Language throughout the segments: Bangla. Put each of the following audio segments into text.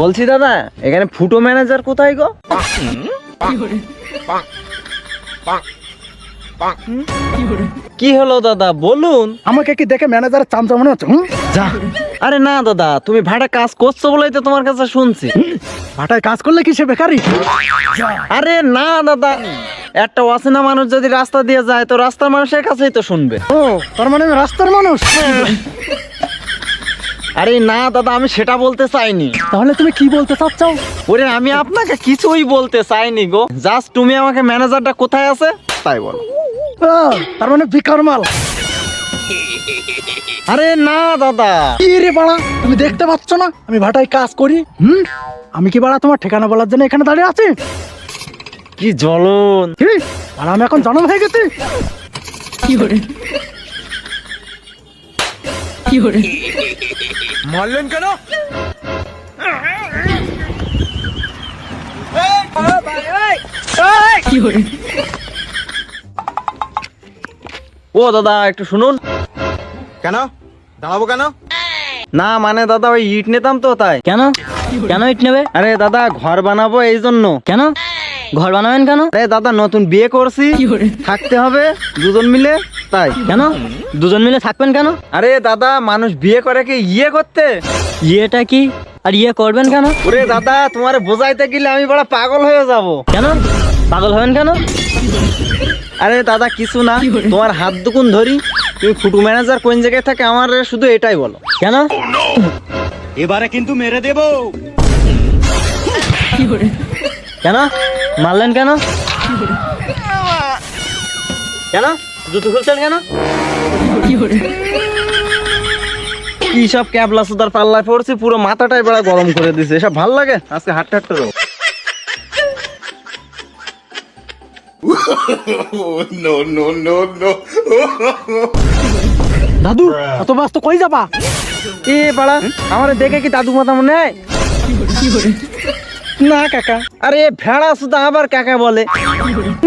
বলছি দাদা, এখানে ফুটো ম্যানেজার কোথায় গো? কি হলো দাদা বলুন? আমাকে কি দেখে ম্যানেজারের চামচা মনে হচ্ছে? যা। আরে না দাদা, তুমি ভাড়া কাজ করছো বলেই তো তোমার কাছে শুনছি। ভাটায় কাজ করলে কি সে বেকারি? আরে না দাদা, একটা অচেনা মানুষ যদি রাস্তা দিয়ে যায় তো রাস্তার মানুষের কাছেই তো শুনবে। ও, তার মানে আমি রাস্তার মানুষ? আরে না দাদা, আমি সেটা বলতে চাইনি। তাহলে তুমি কি বলতে চাচ্ছ? ওরে আমি আপনাকে কিছুই বলতে চাইনি গো, জাস্ট তুমি আমাকে ম্যানেজারটা কোথায় আছে তাই বলো। তার মানে বিকার মাল? আরে না দাদা। কি রে বাড়া, তুমি দেখতে পাচ্ছ না আমি ভাটায় কাজ করি? আমি কি বাড়া তোমার ঠিকানা বলার জন্য এখানে দাঁড়িয়ে আছি? কি জ্বলন! কি আর আমি এখন জনম হয়ে গেছি? মারলেন কেন? ও দাদা একটু শুনুন। কেন দাঁড়াবো কেন? না মানে দাদা, ওই ইট নিতাম তো তাই। কেন কেন ইট নেবে? আরে দাদা ঘর বানাবো এই জন্য। কেন ঘর বানাবেন কেন? আরে দাদা নতুন বিয়ে করছি, থাকতে হবে দুজন মিলে তাই। কেন দুজন মিলে থাকবেন কেন? আরে দাদা মানুষ বিয়ে করে কি ইয়ে করতে? ইয়েটা কি? আর ইয়ে করবেন কেন? ওরে দাদা তোমার বোঝাইতে গেলে আমি বড় পাগল হয়ে যাব। কেন পাগল হবেন কেন? আরে দাদা কিছু না, তোমার হাত দুকুন ধরি, তুমি ফুটু ম্যানেজার কোন জায়গায় থাকে আমার শুধু এটাই বলো। কেন এবারে কিন্তু মেরে দেবো। কেন মারলেন কেন? কেন জুতো খুলছেন কেন? কি সব ক্যাবলা সুদার পাল্লায় পড়ছি, পুরো মাথাটাই বড় গরম করে দিছে। এসব ভাল লাগে? আজকে হাঁটতে হাঁটতে যাবো। দাদু অত ব্যস্ত কই যাবা? এ পাড়া আমার দেখে কি দাদু মাথা মনে হয়? না কাকা। আরে ভেড়া সুদা আবার কাকা বলে।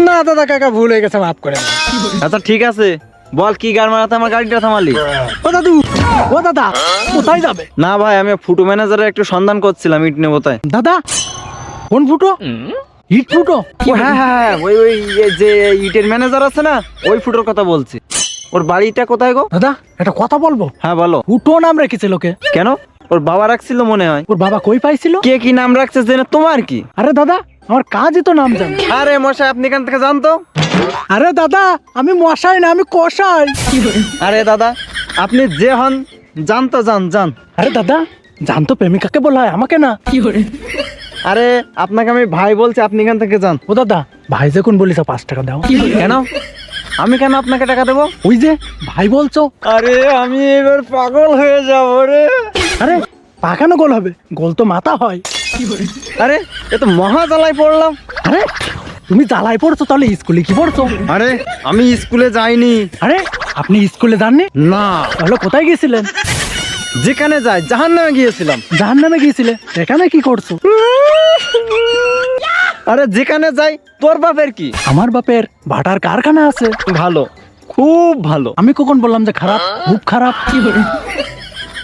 না দাদা কাকা, ভুল হয়ে গেছে, মাফ করে দাও। আচ্ছা ঠিক আছে, বল কি গাড় মারাতে আমার গাড়িটা থামালি? ও দাদু, ও দাদা কোথায় যাবে? না ভাই, আমি ফুটু ম্যানেজারের একটু সন্ধান করছিলাম, ইট নেবো তাই। দাদা কোন ফুটো? ইট ফুটো? ও হ্যাঁ হ্যাঁ হ্যাঁ, ওই ওই যে ইটের ম্যানেজার আছে না, ওই ফুটোর কথা বলছি। ওর বাড়িটা কোথায় গো? দাদা একটা কথা বলবো? হ্যাঁ বলো। ফুটো নাম রেখেছে লোকে। কেন? ওর বাবা রাখছিল মনে হয়। ওর বাবা কই পাইছিল? কে কি নাম রাখছে জেনে তোমার কি? আরে দাদা আমার কাজই তো নাম জানো। আরে মশাই আপনি এখান থেকে জানতো? আরে দাদা আমি মশাই না, আমি কষাই। আরে দাদা আপনি যে হন জানতো, জান জান। আরে দাদা জানতো প্রেমিকাকে বলা হয়, আমাকে না। আরে আপনাকে আমি ভাই বলছি, আপনি এখান থেকে যান। ও দাদা ভাই যখন বলিস 5 টাকা দাও। কেন? আমি কেন আপনাকে টাকা দেবো? ওই যে ভাই বলছো। আরে আমি এবার পাগল হয়ে যাব রে। আরে পাকানো গোল হবে, গোল তো মাথা হয়। আরে এ তো মহা জ্বালায় পড়লাম। আরে তুমি জ্বালায় পড়ছো, তাহলে স্কুলে কি পড়ছো? আরে আমি স্কুলে যাইনি। আরে আপনি স্কুলে যাননি? না, তাহলে কোথায় গিয়েছিলেন? যেখানে যাই জাহান্নামে গিয়েছিলাম। জাহান্নামে গিয়েছিলে, এখানে কি করছো? আরে যেখানে যাই, তোর বাপের কি? আমার বাপের ভাটার কারখানা আছে। ভালো, খুব ভালো। আমি কখন বললাম যে খারাপ? খুব খারাপ।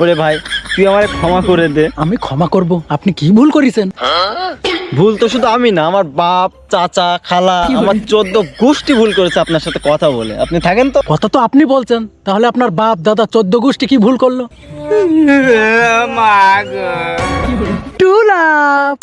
ওরে ভাই তুই আমারে ক্ষমা করে দে। আমি ক্ষমা করব, আপনি কি ভুল করেছেন? ভুল তো শুধু আমি না, আমার বাপ চাচা খালা আমার 14 গোষ্ঠী ভুল করেছে আপনার সাথে কথা বলে। আপনি থাকেন তো। কথা তো আপনি বলছেন, তাহলে আপনার বাপ দাদা 14 গোষ্ঠী কি ভুল করলো? টু লাভ।